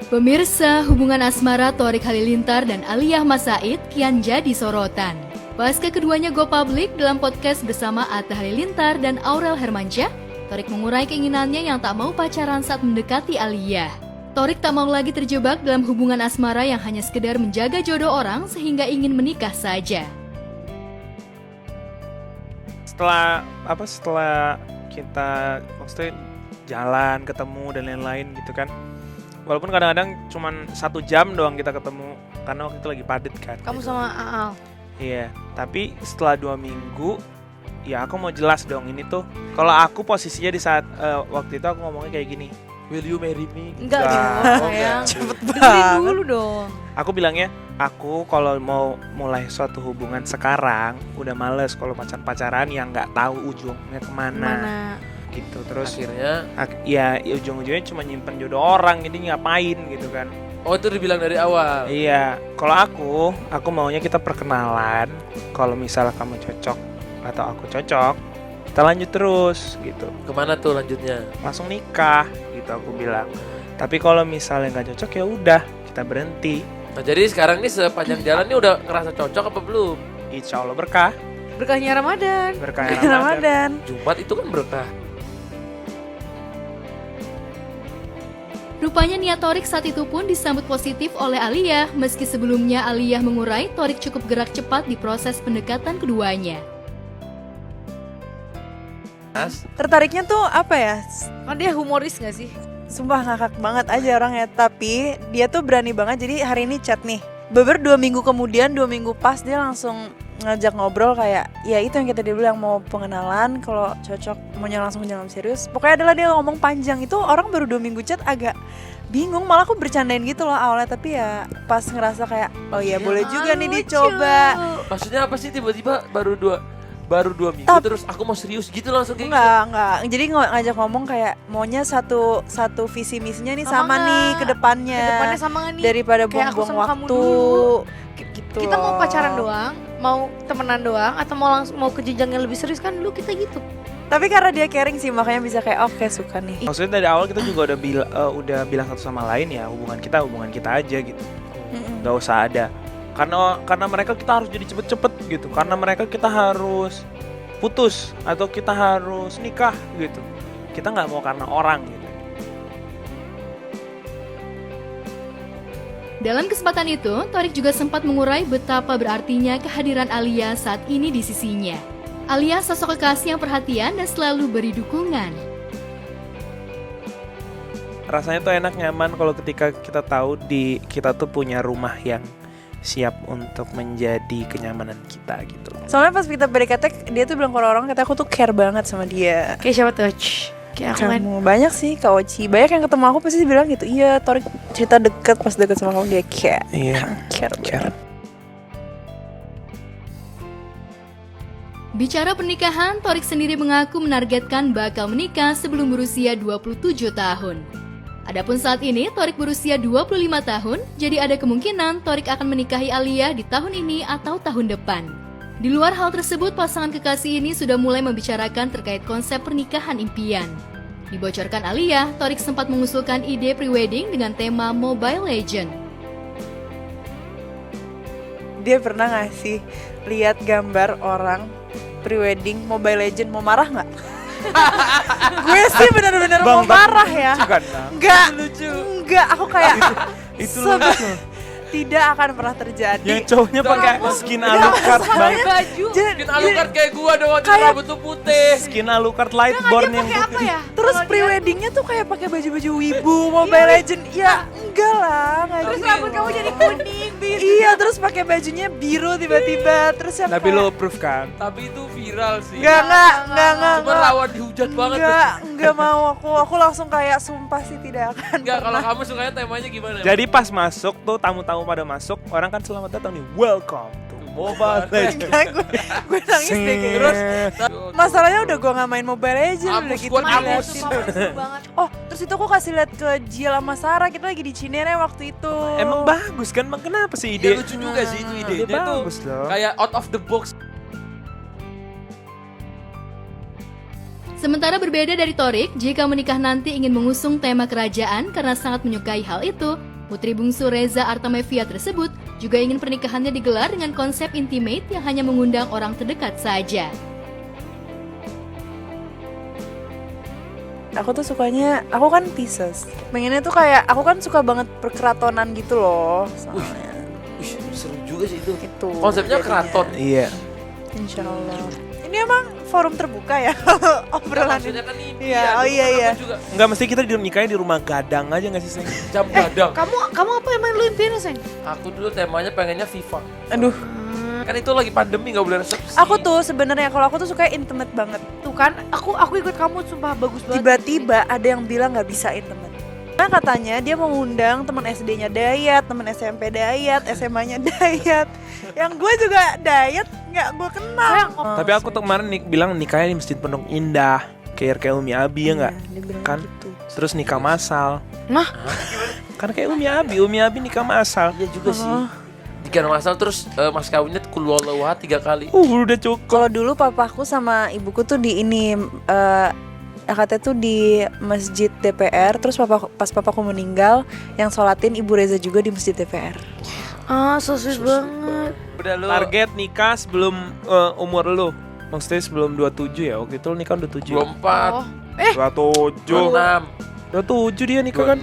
Pemirsa, hubungan asmara Thorik Halilintar dan Aliyah Mas Said kian jadi sorotan. Pasca keduanya go public dalam podcast bersama Atta Halilintar dan Aurel Hermansyah, Thorik mengurai keinginannya yang tak mau pacaran saat mendekati Aliyah. Thorik tak mau lagi terjebak dalam hubungan asmara yang hanya sekedar menjaga jodoh orang sehingga ingin menikah saja. Setelah kita maksudnya jalan, ketemu dan lain-lain gitu kan. Walaupun kadang-kadang cuman 1 jam doang kita ketemu karena waktu itu lagi padat kan. Kamu gitu. sama Aal. Iya, tapi setelah 2 minggu ya aku mau jelas dong ini tuh. Kalau aku posisinya di saat waktu itu aku ngomongnya kayak gini. Will you marry me? Enggak dong, sayang. Cepet Dengerin banget. dulu dong. Aku bilangnya, aku kalau mau mulai suatu hubungan sekarang udah males kalau pacaran yang nggak tahu ujungnya kemana. Mana? Gitu. Terus Akhirnya, ya ujung-ujungnya cuma nyimpen jodoh orang, jadi ngapain gitu kan. oh itu dibilang dari awal. Iya, kalau aku maunya kita perkenalan. Kalau misalnya kamu cocok atau aku cocok, kita lanjut terus gitu. Kemana tuh lanjutnya? Langsung nikah gitu aku bilang. Tapi kalau misalnya nggak cocok ya udah kita berhenti. Nah jadi sekarang nih sepanjang jalan nih udah ngerasa cocok apa belum? Insya Allah berkah. Berkahnya Ramadan. Berkah Ramadan. Jumat itu kan berkah. Rupanya niat Thorik saat itu pun disambut positif oleh Aliyah, meski sebelumnya Aliyah mengurai Thorik cukup gerak cepat di proses pendekatan keduanya. Tertariknya tuh apa ya? Kan dia humoris gak sih? Sumpah ngakak banget aja orangnya. Tapi dia tuh berani banget. Jadi hari ini chat nih. Beber 2 minggu kemudian, 2 minggu pas dia langsung ngajak ngobrol kayak ya itu yang kita dia bilang mau pengenalan, kalau cocok maunya langsung jalan serius. Pokoknya adalah dia ngomong panjang. Itu orang baru 2 minggu chat agak bingung, malah aku bercandain gitu loh awalnya. Tapi ya pas ngerasa kayak oh ya boleh juga nih dicoba. Maksudnya apa sih tiba-tiba baru dua minggu terus aku mau serius gitu langsung kayak Enggak. Jadi ngajak ngomong kayak maunya satu visi misinya nih sama nih ke depannya. Kedepannya sama gak nih? Daripada Kayak aku buang-buang sama kamu waktu. dulu. Gitu. Kita mau pacaran doang, mau temenan doang, atau mau ke jenjang yang lebih serius kan dulu kita gitu. Tapi karena dia caring sih makanya bisa kayak oke suka nih. Maksudnya dari awal kita juga udah bilang satu sama lain ya, hubungan kita aja gitu. Gak usah ada. Karena mereka kita harus jadi cepet-cepet gitu. Karena mereka kita harus putus atau kita harus nikah gitu. Kita nggak mau karena orang gitu. Dalam kesempatan itu, Thorik juga sempat mengurai betapa berartinya kehadiran Aliyah saat ini di sisinya. Aliyah sosok kekasih yang perhatian dan selalu beri dukungan. Rasanya tuh enak nyaman kalau ketika kita tahu kita tuh punya rumah yang siap untuk menjadi kenyamanan kita gitu. Soalnya pas kita PDKT dia tuh bilang kalau orang kata aku tuh care banget sama dia. Kayak siapa tuh? Kayak aku kan. Kamu banyak sih Kak Oci. Banyak yang ketemu aku pasti bilang gitu. Iya, Thorik cerita deket pas deket sama kamu dia care. Iya, care. Bicara pernikahan, Thorik sendiri mengaku menargetkan bakal menikah sebelum berusia 27 tahun. Adapun saat ini, Thorik berusia 25 tahun, jadi ada kemungkinan Thorik akan menikahi Aliyah di tahun ini atau tahun depan. Di luar hal tersebut, pasangan kekasih ini sudah mulai membicarakan terkait konsep pernikahan impian. Dibocorkan Aliyah, Thorik sempat mengusulkan ide pre-wedding dengan tema Mobile Legend. Dia pernah ngasih lihat gambar orang pre-wedding Mobile Legend, mau marah nggak? Gue sih bener-bener mau marah ya. Enggak, aku kayak itu lucu. Tidak akan pernah terjadi. Yang cowoknya pakai skin Alucard banget. Baju. Skin Alucard kayak gua dong, Kayak- rambut tuh putih. Skin Alucard Lightborn yang Pakai apa putih. ya? Terus pre-weddingnya tuh kayak pakai baju-baju wibu, Mobile Legend. Ya enggak lah, enggak Terus gitu. rambut kamu jadi kuning, biru. Iya, terus pakai bajunya biru tiba-tiba. Terus yang Tapi kayak- lo approve kan? Tapi itu viral sih. Enggak. Cuma lawan dihujat banget. Enggak mau aku langsung kayak sumpah sih tidak akan. Enggak, kalau kamu sukanya temanya gimana? Jadi pas masuk tuh tamu-tamu pada masuk, orang kan selamat datang nih, welcome to Mobile Legends. gue nangis deh kayak. Terus masalahnya udah gue nggak main Mobile Legends udah Hapus, gitu. gua diliatin. hapus. Seru banget. Oh, terus itu aku kasih lihat ke Jill sama Sarah, kita lagi di Cinere waktu itu. Emang bagus kan? Emang kenapa sih Ide ide? lucu juga sih itu Ide idenya tuh. bagus loh. Kayak out of the box. Sementara berbeda dari Thorik, jika menikah nanti ingin mengusung tema kerajaan karena sangat menyukai hal itu, Putri bungsu Reza Artamevia tersebut juga ingin pernikahannya digelar dengan konsep intimate yang hanya mengundang orang terdekat saja. Aku tuh sukanya, aku kan Pisces. Pengennya tuh kayak, aku kan suka banget perkeratonan gitu loh. Soalnya. Seru juga sih itu. Itu Konsepnya jadinya. keraton. Iya. Insya Allah. Ini emang forum terbuka ya obrolan Maksudnya ini. kan ini. Iya, oh iya, iya. Juga Enggak mesti kita nikahnya di rumah gadang aja nggak sih, Seng? jam gadang. Kamu apa emang lu impiannya, Seng? Aku dulu temanya pengennya FIFA. Aduh, Kan itu lagi pandemi nggak boleh resepsi. aku tuh sebenarnya kalau aku tuh suka intimate banget. Tuh kan, aku ikut kamu, sumpah bagus banget. Tiba-tiba ada yang bilang nggak bisa intimate. Nah katanya dia mau ngundang teman SD-nya Dayat, teman SMP Dayat, SMA-nya Dayat. Yang gue juga Dayat nggak gue kenal. Tapi aku tuh kemarin bilang nikahnya di Masjid Pondok Indah, kayak Umi Abi ya nggak? Dia bilang Kan? gitu. Terus nikah massal. Nah. Kan kayak Umi Abi nikah massal. Iya juga sih. Jika masalah terus mas kawinnya kulwalahu 3 kali. Udah cukup. Kalau dulu papaku sama ibuku tuh di ini akadnya tuh di Masjid DPR. Terus pas papaku meninggal, yang sholatin Ibu Reza juga di Masjid DPR. Ah, so sweet banget. Udah lu. Target nikah sebelum umur lu. Maksudnya sebelum 27 ya. Waktu itu lu nikah 27. 24. 27. 27 dia nikah kan?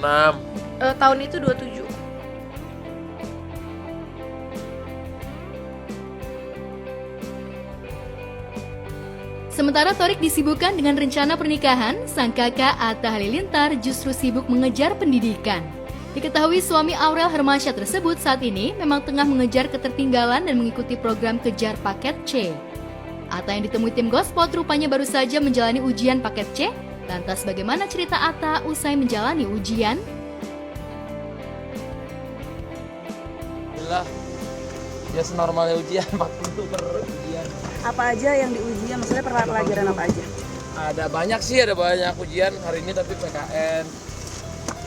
26. Tahun itu 27. Sementara Thorik disibukkan dengan rencana pernikahan, sang kakak Atta Halilintar justru sibuk mengejar pendidikan. Diketahui suami Aurel Hermansyah tersebut saat ini memang tengah mengejar ketertinggalan dan mengikuti program Kejar Paket C. Atta yang ditemui tim Gospot rupanya baru saja menjalani ujian Paket C. Lantas bagaimana cerita Atta usai menjalani ujian? Alhamdulillah. Ya senormalnya ujian 40 per ujian. Apa aja yang diuji? Maksudnya pelajaran apa aja? Ada banyak ujian hari ini, tapi PKN,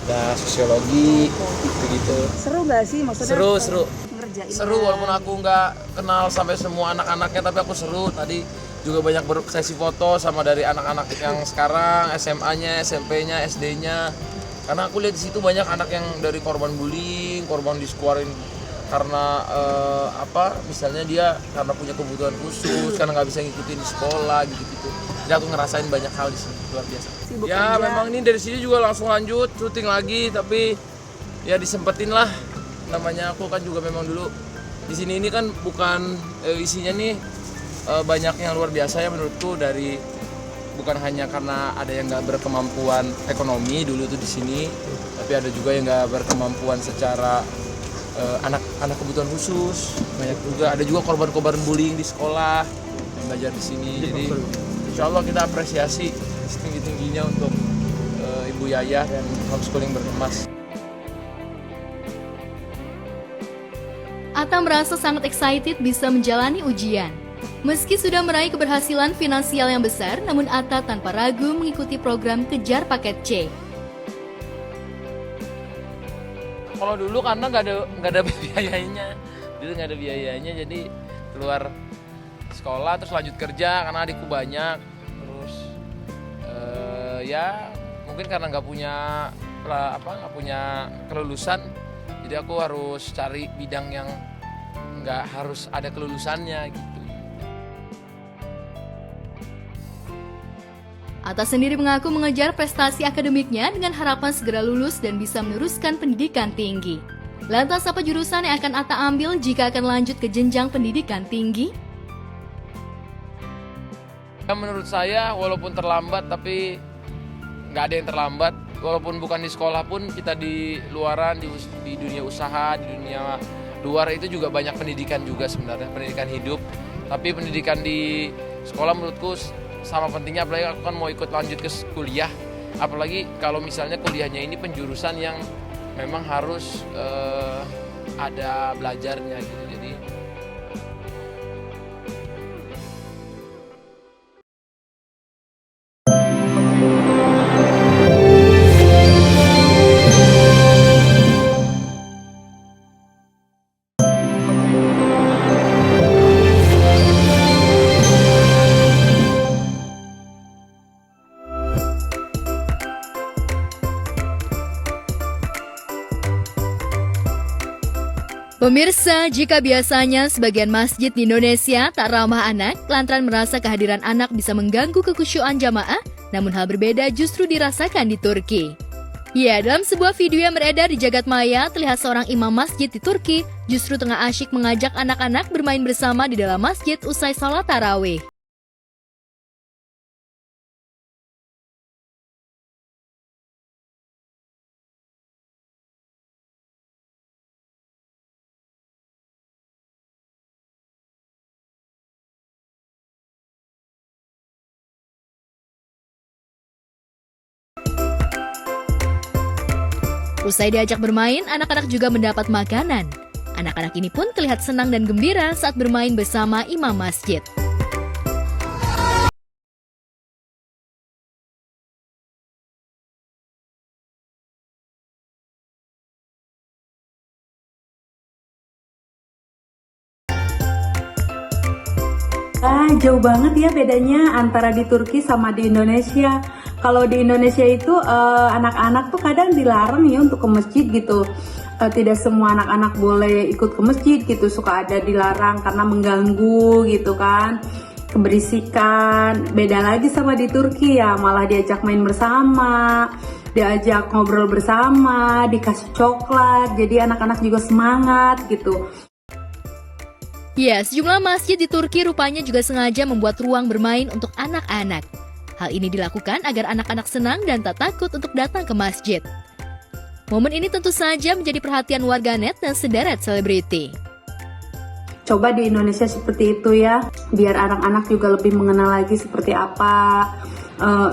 ada sosiologi, gitu-gitu. Seru nggak sih? Maksudnya Seru. ngerjain? Seru walaupun aku nggak kenal sampai semua anak-anaknya, tapi aku seru. Tadi juga banyak sesi foto sama dari anak-anak yang sekarang, SMA-nya, SMP-nya, SD-nya. Karena aku lihat di situ banyak anak yang dari korban bullying, korban diskeluarin karena misalnya dia karena punya kebutuhan khusus, karena nggak bisa ngikutin di sekolah gitu-gitu. Jadi aku ngerasain banyak hal di sini, luar biasa. Ya memang ini dari sini juga langsung lanjut syuting lagi, tapi ya disempetin lah. Namanya aku kan juga memang dulu di sini ini kan bukan isinya nih banyak yang luar biasa ya menurutku, dari bukan hanya karena ada yang nggak berkemampuan ekonomi dulu tuh di sini, tapi ada juga yang nggak berkemampuan secara anak kebutuhan khusus. Banyak juga, ada juga korban-korban bullying di sekolah yang belajar di sini. Jadi insya Allah kita apresiasi setinggi-tingginya untuk Ibu Yayah dan homeschooling berkemas. Atta merasa sangat excited bisa menjalani ujian. Meski sudah meraih keberhasilan finansial yang besar, namun Atta tanpa ragu mengikuti program Kejar Paket C. Kalau dulu karena nggak ada biayanya, jadi keluar sekolah terus lanjut kerja karena adikku banyak, terus ya mungkin karena nggak punya kelulusan, jadi aku harus cari bidang yang nggak harus ada kelulusannya gitu. Atta sendiri mengaku mengejar prestasi akademiknya dengan harapan segera lulus dan bisa meneruskan pendidikan tinggi. Lantas apa jurusan yang akan Atta ambil jika akan lanjut ke jenjang pendidikan tinggi? Ya, menurut saya walaupun terlambat, tapi nggak ada yang terlambat. Walaupun bukan di sekolah pun, kita di luaran, di dunia usaha, di dunia luar itu juga banyak pendidikan juga sebenarnya, pendidikan hidup. Tapi pendidikan di sekolah menurutku sama pentingnya, apalagi aku kan mau ikut lanjut ke kuliah. Apalagi kalau misalnya kuliahnya ini penjurusan yang memang harus ada belajarnya gitu. Jadi Pemirsa, jika biasanya sebagian masjid di Indonesia tak ramah anak, lantaran merasa kehadiran anak bisa mengganggu kekhusyuan jamaah, namun hal berbeda justru dirasakan di Turki. Ya, dalam sebuah video yang beredar di jagat maya, terlihat seorang imam masjid di Turki justru tengah asyik mengajak anak-anak bermain bersama di dalam masjid usai sholat tarawih. Usai diajak bermain, anak-anak juga mendapat makanan. Anak-anak ini pun terlihat senang dan gembira saat bermain bersama imam masjid. Jauh banget ya bedanya antara di Turki sama di Indonesia. Kalau di Indonesia itu anak-anak tuh kadang dilarang ya untuk ke masjid gitu. Tidak semua anak-anak boleh ikut ke masjid gitu, suka ada dilarang karena mengganggu gitu kan, keberisikan. Beda lagi sama di Turki ya, malah diajak main bersama, diajak ngobrol bersama, dikasih coklat, jadi anak-anak juga semangat gitu. Ya, sejumlah masjid di Turki rupanya juga sengaja membuat ruang bermain untuk anak-anak. Hal ini dilakukan agar anak-anak senang dan tak takut untuk datang ke masjid. Momen ini tentu saja menjadi perhatian warganet dan sederet selebriti. Coba di Indonesia seperti itu ya, biar anak-anak juga lebih mengenal lagi seperti apa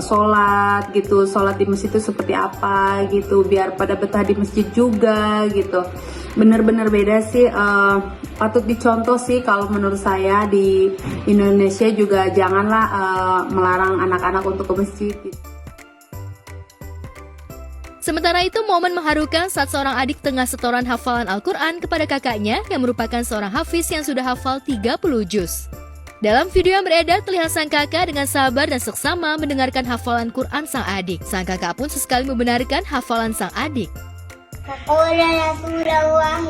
sholat gitu, sholat di masjid itu seperti apa gitu, biar pada betah di masjid juga gitu. Bener-bener beda sih, patut dicontoh sih kalau menurut saya. Di Indonesia juga janganlah melarang anak-anak untuk ke masjid gitu. Sementara itu, momen mengharukan saat seorang adik tengah setoran hafalan Al-Quran kepada kakaknya yang merupakan seorang hafiz yang sudah hafal 30 juz. Dalam video yang beredar, terlihat sang kakak dengan sabar dan seksama mendengarkan hafalan Quran sang adik. Sang kakak pun sesekali membenarkan hafalan sang adik. Faqala Rasulullah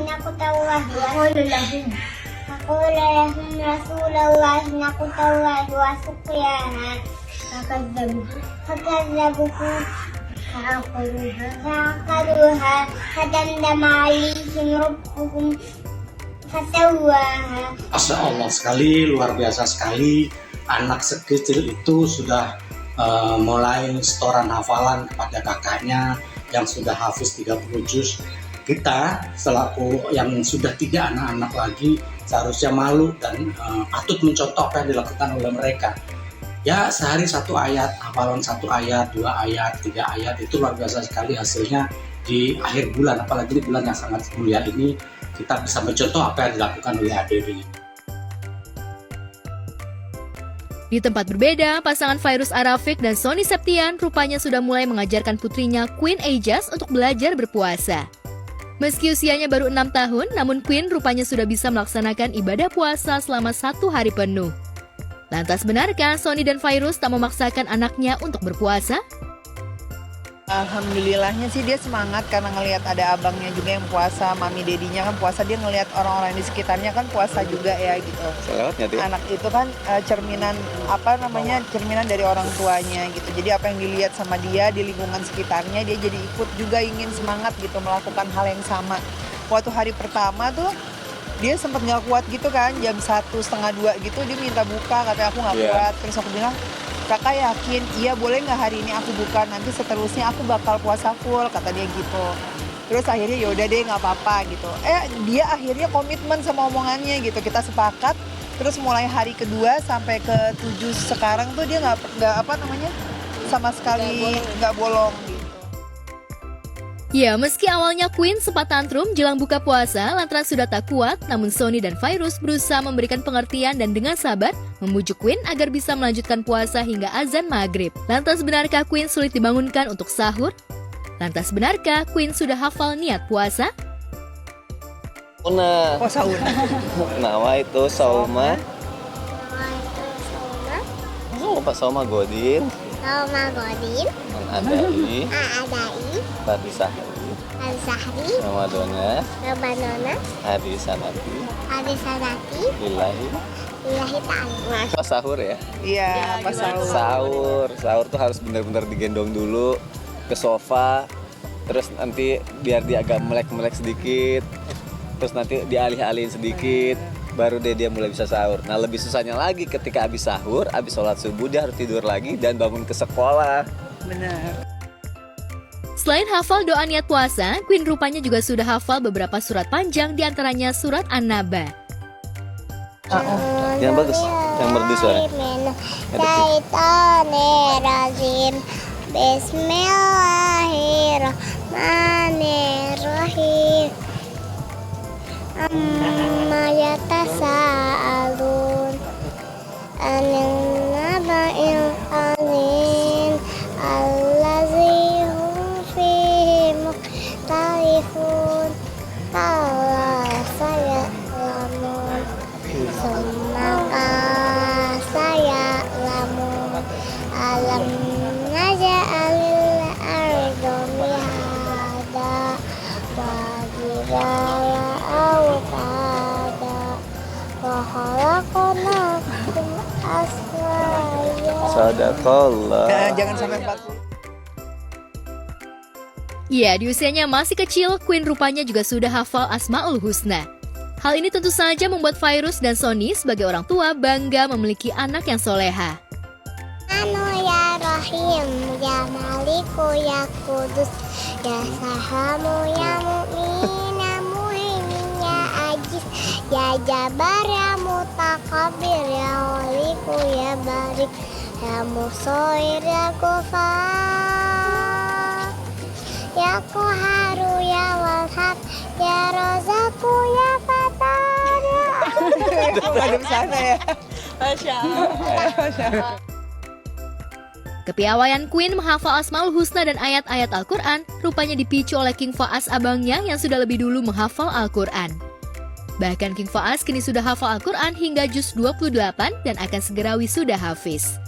naqtallah wa suqyaha fakadzabuhu fa'aqaruha fadandama alaihim rabbuhum fatawwaha. Masya Allah sekali, luar biasa sekali. Anak sekecil itu sudah mulai setoran hafalan kepada kakaknya yang sudah hafiz 30 juz. Kita selaku yang sudah tidak anak-anak lagi seharusnya malu dan patut mencontoh apa yang dilakukan oleh mereka. Ya, sehari satu ayat, hafalan 1 ayat, 2 ayat, 3 ayat, itu luar biasa sekali hasilnya di akhir bulan. Apalagi di bulan yang sangat mulia ini, kita bisa mencontoh apa yang dilakukan oleh adik ini. Di tempat berbeda, pasangan Fairuz Arafik dan Sony Septian rupanya sudah mulai mengajarkan putrinya Queen Ejaz untuk belajar berpuasa. Meski usianya baru 6 tahun, namun Queen rupanya sudah bisa melaksanakan ibadah puasa selama 1 hari penuh. Lantas benarkah Sony dan Fairuz tak memaksakan anaknya untuk berpuasa? Alhamdulillahnya sih dia semangat karena ngelihat ada abangnya juga yang puasa, mami dedinya kan puasa, dia ngelihat orang-orang di sekitarnya kan puasa juga ya gitu. Anak itu kan cerminan cerminan dari orang tuanya gitu. Jadi apa yang dilihat sama dia di lingkungan sekitarnya, dia jadi ikut juga ingin semangat gitu melakukan hal yang sama. Waktu hari pertama tuh dia sempat nggak kuat gitu kan, jam 1:30 gitu dia minta buka, katanya aku nggak kuat. Terus aku bilang, kakak yakin, iya boleh nggak hari ini aku buka, nanti seterusnya aku bakal puasa full, kata dia gitu. Terus akhirnya yaudah deh nggak apa-apa gitu. Dia akhirnya komitmen sama omongannya gitu, kita sepakat. Terus mulai hari kedua sampai ke 7 sekarang tuh dia nggak sama sekali nggak bolong gitu. Ya, meski awalnya Queen sempat tantrum jelang buka puasa lantaran sudah tak kuat, namun Sony dan Fairuz berusaha memberikan pengertian dan dengan sabar membujuk Queen agar bisa melanjutkan puasa hingga azan maghrib. Lantas benarkah Queen sulit dibangunkan untuk sahur? Lantas benarkah Queen sudah hafal niat puasa? Sahur. Nama itu Sauma. Sauma Godin. Ramadan Adai. Adai Tadi sahur. Al-Zahri, Ramadana, Rabanona, hari sanati, Arisanati, lillahi. Lillahi Ta'ala. Pas sahur ya? Iya, pas Sahur tuh harus benar-benar digendong dulu ke sofa, terus nanti biar dia agak melek-melek sedikit, terus nanti dialih-alihin sedikit, baru deh dia mulai bisa sahur. Nah lebih susahnya lagi ketika habis sahur, habis sholat subuh dia harus tidur lagi dan bangun ke sekolah. Benar. Selain hafal doa niat puasa, Queen rupanya juga sudah hafal beberapa surat panjang diantaranya surat An-Naba. Yang bagus, yang merdu suara. Syaitonirrajim. Bismillahirrahmanirrahim. Amma yatasaalun anil naba'il azim allazi hum fihi mukhtalifun. Kalla saya'lamun summa saya'lamun alam naj'alil arda mihada wa jibala awtada wa khalaqnakum aswaya. Sadaqallah. Jangan sampai 40. Ya, di usianya masih kecil, Queen rupanya juga sudah hafal Asmaul Husna. Hal ini tentu saja membuat Fairuz dan Sony sebagai orang tua bangga memiliki anak yang soleha. Anu ya Rahim, ya Maliku, ya Kudus, ya Sahamu, ya Mu'min, ya Muhaimin, ya Aziz, ya Jabar, ya Mutakabir, ya Waliku, ya Barik, ya Musoir, ya Gufar, ya Qaharu, ya Wahhab, ya Rozaku, ya Fatar, ya Ada di sana ya. Masya Allah. Kepiawaian Queen menghafal Asmaul Husna dan ayat-ayat Al-Quran rupanya dipicu oleh King Faas abangnya yang sudah lebih dulu menghafal Al-Quran. Bahkan King Faas kini sudah hafal Al-Quran hingga juz 28 dan akan segera wisuda hafiz.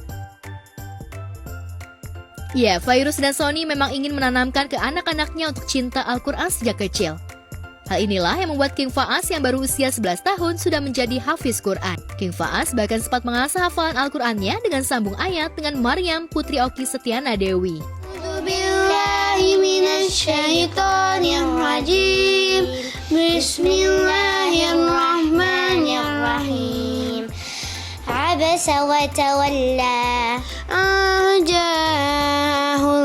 Ya, Fairuz dan Sony memang ingin menanamkan ke anak-anaknya untuk cinta Al-Quran sejak kecil. Hal inilah yang membuat King Faas yang baru usia 11 tahun sudah menjadi hafiz Quran. King Faas bahkan sempat mengasah hafalan Al-Qurannya dengan sambung ayat dengan Maryam, putri Oki Setiana Dewi. Bismillahirrahmanirrahim. Abasa wa tawalla ajahul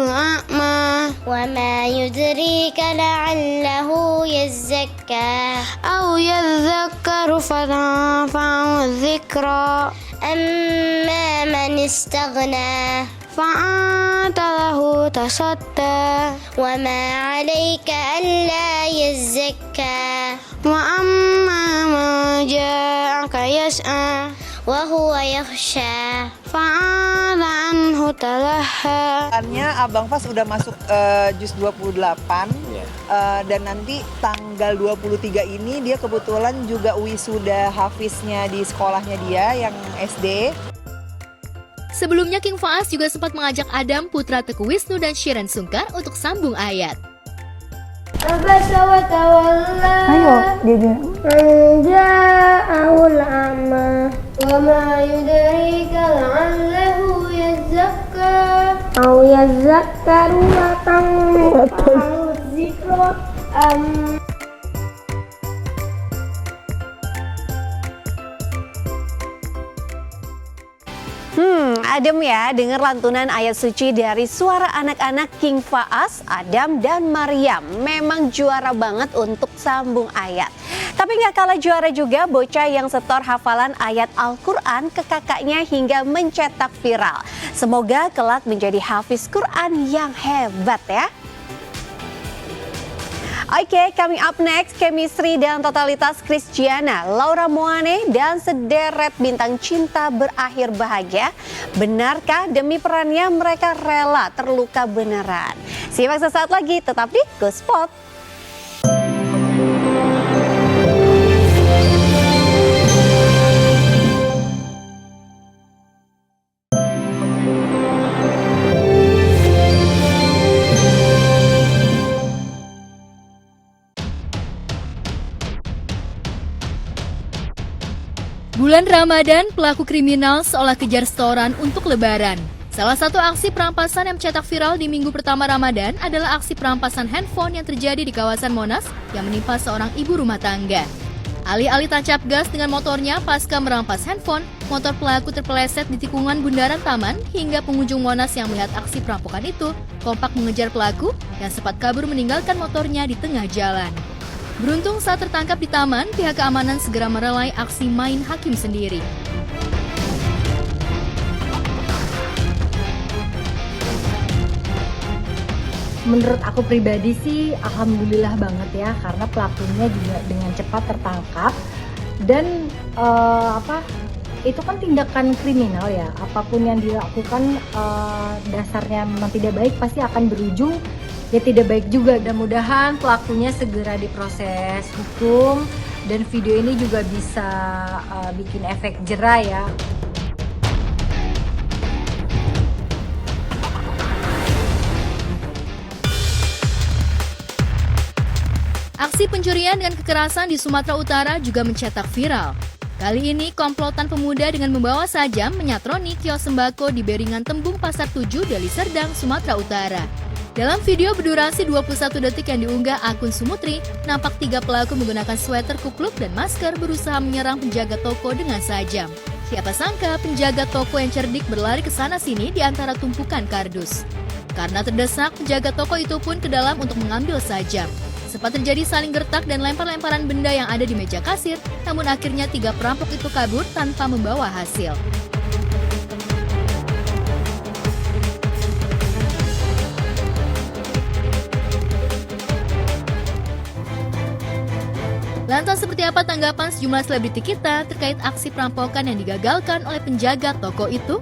a'ma wa ma yudrika la'allahu yazakka aw yadhakkaru fatanfa'u dhikra amma man istaghna fa'anta lahu tasadda wa ma 'alayka alla yazakka wa amma man ja'aka yas'a wa huwa yakhsha fa'ala anhu talaha. Abang Fas udah masuk juz 28 dan nanti tanggal 23 ini dia kebetulan juga wisuda hafiznya di sekolahnya dia yang SD. Sebelumnya King Faas juga sempat mengajak Adam, putra Teku Wisnu dan Shiren Sungkar untuk sambung ayat. Abasa wa tawalla. Ayo, dia bilang. Ja'ahul a'ma wa ma yudrika la'allahu yazakka aw yazakkaru wa tanfa'u dzikra Adem ya, dengar lantunan ayat suci dari suara anak-anak King Faas, Adam, dan Maryam. Memang juara banget untuk sambung ayat. Tapi nggak kalah juara juga bocah yang setor hafalan ayat Al-Quran ke kakaknya hingga mencetak viral. Semoga kelak menjadi hafiz Quran yang hebat ya. Oke, coming up next, chemistry dan totalitas Christiana, Laura Moane, dan sederet bintang cinta berakhir bahagia. Benarkah demi perannya mereka rela terluka beneran? Simak sesaat lagi, tetap di Go Spot. Bulan Ramadan, pelaku kriminal seolah kejar setoran untuk lebaran. Salah satu aksi perampasan yang mencetak viral di minggu pertama Ramadan adalah aksi perampasan handphone yang terjadi di kawasan Monas yang menimpa seorang ibu rumah tangga. Alih-alih tancap gas dengan motornya pasca merampas handphone, motor pelaku terpeleset di tikungan bundaran Taman hingga pengunjung Monas yang melihat aksi perampokan itu kompak mengejar pelaku yang sempat kabur meninggalkan motornya di tengah jalan. Beruntung saat tertangkap di taman, pihak keamanan segera merelai aksi main hakim sendiri. Menurut aku pribadi sih alhamdulillah banget ya, karena pelakunya juga dengan cepat tertangkap dan itu kan tindakan kriminal ya, apapun yang dilakukan dasarnya memang tidak baik pasti akan berujung ya tidak baik juga. Mudah-mudahan pelakunya segera diproses hukum dan video ini juga bisa bikin efek jera ya. Aksi pencurian dengan kekerasan di Sumatera Utara juga mencetak viral. Kali ini komplotan pemuda dengan membawa sajam menyatroni kios sembako di Beringan Tembung Pasar 7 Deli Serdang, Sumatera Utara. Dalam video berdurasi 21 detik yang diunggah akun Sumutri, nampak 3 pelaku menggunakan sweater kupluk dan masker berusaha menyerang penjaga toko dengan sajam. Siapa sangka penjaga toko yang cerdik berlari ke sana-sini di antara tumpukan kardus. Karena terdesak, penjaga toko itu pun ke dalam untuk mengambil sajam. Sempat terjadi saling gertak dan lempar-lemparan benda yang ada di meja kasir, namun akhirnya 3 perampok itu kabur tanpa membawa hasil. Lantas seperti apa tanggapan sejumlah selebriti kita terkait aksi perampokan yang digagalkan oleh penjaga toko itu?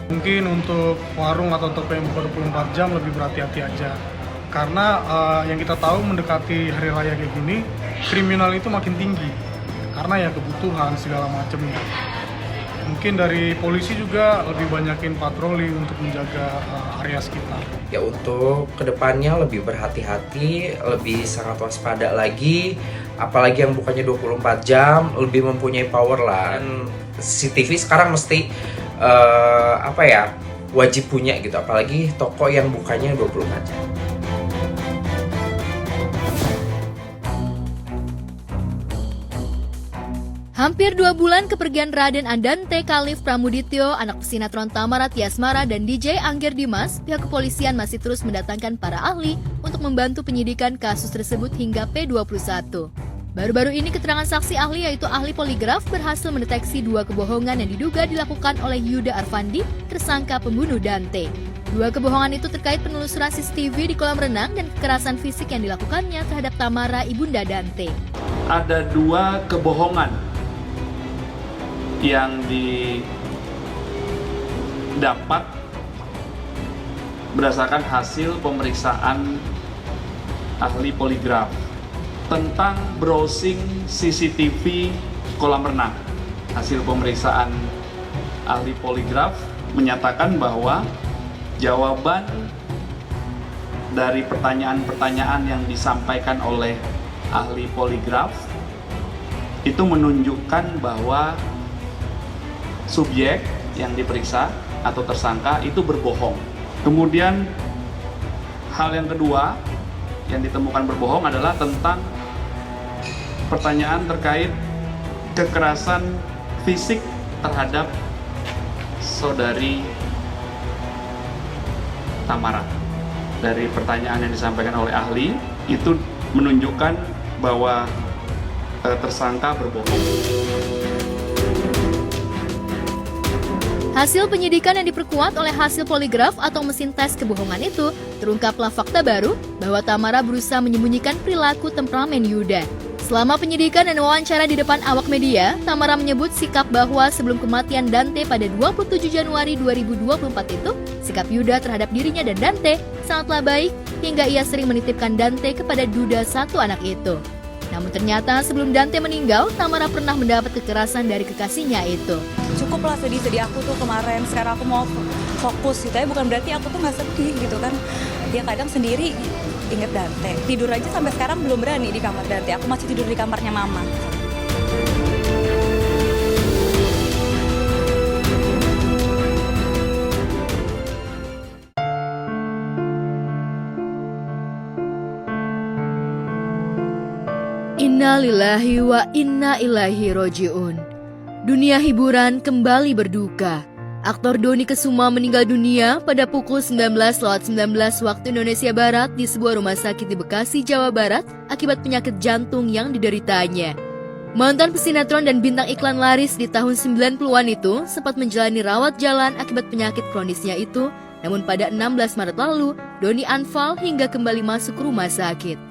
Mungkin untuk warung atau toko yang buka 24 jam lebih berhati-hati aja. Karena yang kita tahu mendekati hari raya kayak gini, kriminal itu makin tinggi. Karena ya kebutuhan segala macamnya. Mungkin dari polisi juga lebih banyakin patroli untuk menjaga area sekitar. Ya untuk kedepannya lebih berhati-hati, lebih sangat waspada lagi. Apalagi yang bukannya 24 jam, lebih mempunyai power lah. Dan CCTV sekarang mesti wajib punya gitu. Apalagi toko yang bukanya 24 jam. Hampir 2 bulan kepergian Raden Andante Khalif Pramudityo, anak pesinetron Tamara Tiasmara dan DJ Angger Dimas, pihak kepolisian masih terus mendatangkan para ahli untuk membantu penyidikan kasus tersebut hingga P21. Baru-baru ini keterangan saksi ahli yaitu ahli poligraf berhasil mendeteksi 2 kebohongan yang diduga dilakukan oleh Yuda Arfandi, tersangka pembunuh Dante. 2 kebohongan itu terkait penelusuran CCTV di kolam renang dan kekerasan fisik yang dilakukannya terhadap Tamara, ibunda Dante. Ada 2 kebohongan yang didapat berdasarkan hasil pemeriksaan ahli poligraf tentang browsing CCTV kolam renang. Hasil pemeriksaan ahli poligraf menyatakan bahwa jawaban dari pertanyaan-pertanyaan yang disampaikan oleh ahli poligraf itu menunjukkan bahwa subjek yang diperiksa atau tersangka itu berbohong. Kemudian hal yang kedua yang ditemukan berbohong adalah tentang pertanyaan terkait kekerasan fisik terhadap saudari Tamara. Dari pertanyaan yang disampaikan oleh ahli itu menunjukkan bahwa tersangka berbohong. Hasil penyidikan yang diperkuat oleh hasil poligraf atau mesin tes kebohongan itu, terungkaplah fakta baru bahwa Tamara berusaha menyembunyikan perilaku temperamen Yuda. Selama penyidikan dan wawancara di depan awak media, Tamara menyebut sikap bahwa sebelum kematian Dante pada 27 Januari 2024 itu, sikap Yuda terhadap dirinya dan Dante sangatlah baik hingga ia sering menitipkan Dante kepada duda satu anak itu. Namun ternyata sebelum Dante meninggal, Tamara pernah mendapat kekerasan dari kekasihnya itu. Cukuplah sedih-sedih aku tuh kemarin, sekarang aku mau fokus gitu ya, bukan berarti aku tuh gak sedih gitu kan. Dia kadang sendiri inget Dante, tidur aja sampai sekarang belum berani di kamar Dante, aku masih tidur di kamarnya mama. Innalillahi wa inna ilaihi roji'un. Dunia hiburan kembali berduka. Aktor Dony Kesuma meninggal dunia pada pukul 19.19 waktu Indonesia Barat di sebuah rumah sakit di Bekasi, Jawa Barat akibat penyakit jantung yang dideritanya. Mantan pesinetron dan bintang iklan laris di tahun 90-an itu sempat menjalani rawat jalan akibat penyakit kronisnya itu, namun pada 16 Maret lalu, Dony anfal hingga kembali masuk rumah sakit.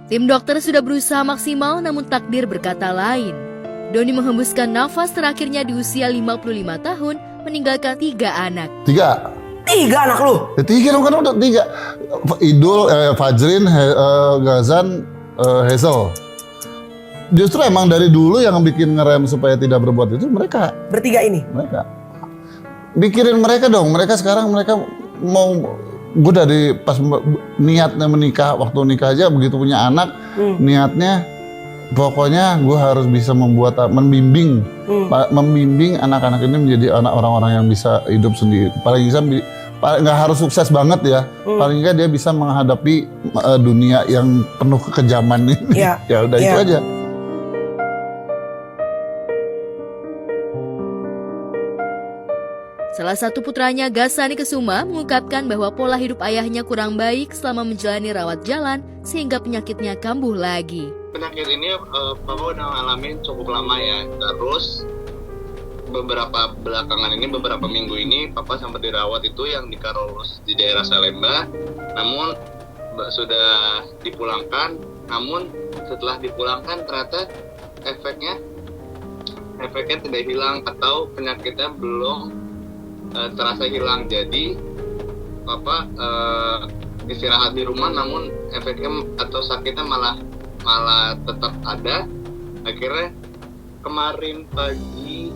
Tim dokter sudah berusaha maksimal namun takdir berkata lain. Dony menghembuskan nafas terakhirnya di usia 55 tahun, meninggalkan 3 anak. 3 anak lu? Ya 3 dong, kan udah 3. Idul, Fajrin, Gazan, Hazel. Justru emang dari dulu yang bikin ngerem supaya tidak berbuat itu mereka. Bertiga ini? Mereka. Pikirin mereka dong, mereka sekarang mau, gue dari pas niatnya menikah, waktu nikah aja begitu punya anak, niatnya pokoknya gue harus bisa membimbing anak-anak ini menjadi orang-orang yang bisa hidup sendiri. Paling bisa nggak harus sukses banget ya, paling nggak dia bisa menghadapi dunia yang penuh kekejaman ini. Ya udah itu aja. Salah satu putranya, Ghazani Kesuma, mengungkapkan bahwa pola hidup ayahnya kurang baik selama menjalani rawat jalan sehingga penyakitnya kambuh lagi. Penyakit ini Papa udah ngalamin cukup lama ya. Terus beberapa minggu ini Papa sempat dirawat itu yang di Karolus di daerah Salemba. Namun sudah dipulangkan. Namun setelah dipulangkan ternyata efeknya tidak hilang atau penyakitnya belum terasa hilang. Jadi Papa istirahat di rumah namun efeknya atau sakitnya malah tetap ada. Akhirnya kemarin pagi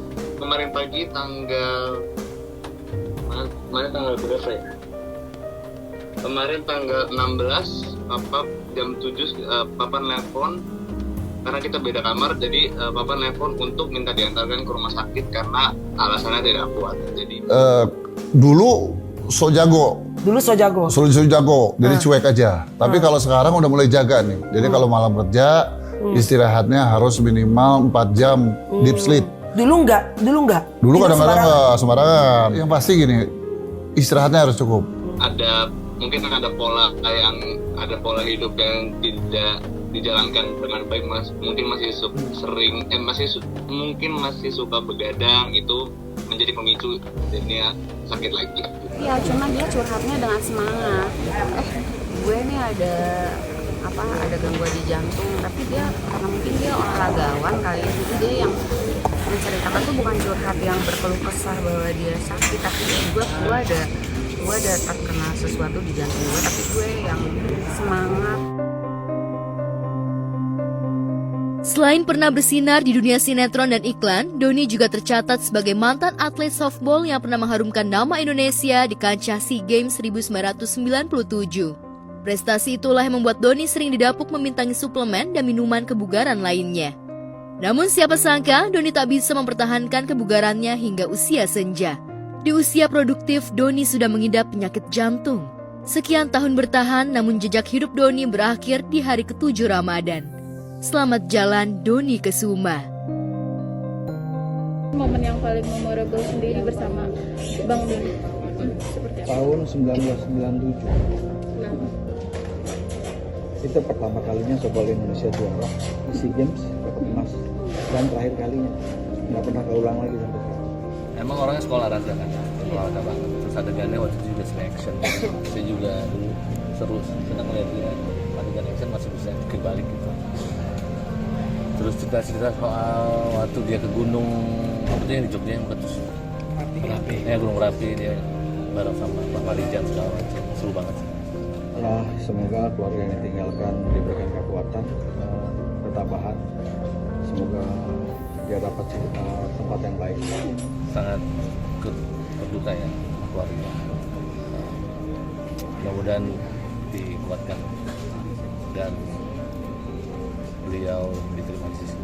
tanggal berapa ya? Kemarin tanggal 16 Papa jam 7 Papa nelpon karena kita beda kamar, jadi Papa nelpon untuk minta diantarkan ke rumah sakit karena alasannya tidak kuat. Jadi dulu so jago, jadi cuek aja. Tapi kalau sekarang udah mulai jaga nih. Jadi kalau malam kerja istirahatnya harus minimal 4 jam deep sleep. Dulu enggak. Dulu kadang-kadang nggak sembarangan. Yang pasti gini, istirahatnya harus cukup. Mungkin ada pola hidup yang tidak dijalankan dengan baik, mungkin masih suka begadang, itu menjadi pemicu jadinya sakit lagi. Ya cuma dia curhatnya dengan semangat. Gue nih ada gangguan di jantung, tapi dia karena mungkin dia olahragawan kali ya, jadi dia yang menceritakan tuh bukan curhat yang berkeluh kesah bahwa dia sakit, tapi gue ada terkena sesuatu di jantung gue, tapi gue yang semangat. Selain pernah bersinar di dunia sinetron dan iklan, Dony juga tercatat sebagai mantan atlet softball yang pernah mengharumkan nama Indonesia di kancah SEA Games 1997. Prestasi itulah yang membuat Dony sering didapuk memintangi suplemen dan minuman kebugaran lainnya. Namun siapa sangka Dony tak bisa mempertahankan kebugarannya hingga usia senja. Di usia produktif, Dony sudah mengidap penyakit jantung. Sekian tahun bertahan, namun jejak hidup Dony berakhir di hari ke-7 Ramadan. Selamat jalan Dony Kesuma. Momen yang paling memorable sendiri bersama Bang Dony seperti apa? Tahun 1997. Itu pertama kalinya softball Indonesia juara di SEA Games, dapat emas, dan terakhir kalinya nggak pernah keulang lagi sampai sekarang. Emang orangnya sekolah raga kan, olahraga banget. Terus adegannya waktu itu juga slow action, saya juga dulu seru, senang ngeliat dia adegan action masih bisa bikin balik gitu. Terus cerita soal waktu dia ke gunung apa tuh yang di Jogja yang terus Merapi, Gunung Merapi, dia bareng sama Pak Marijan segala macam, seru banget sih. Semoga keluarga yang ditinggalkan diberikan kekuatan, ketabahan. Semoga dia dapat tempat yang baik. Sangat berduka ya keluarga. Mudah-mudahan dikuatkan dan beliau diterima di sisi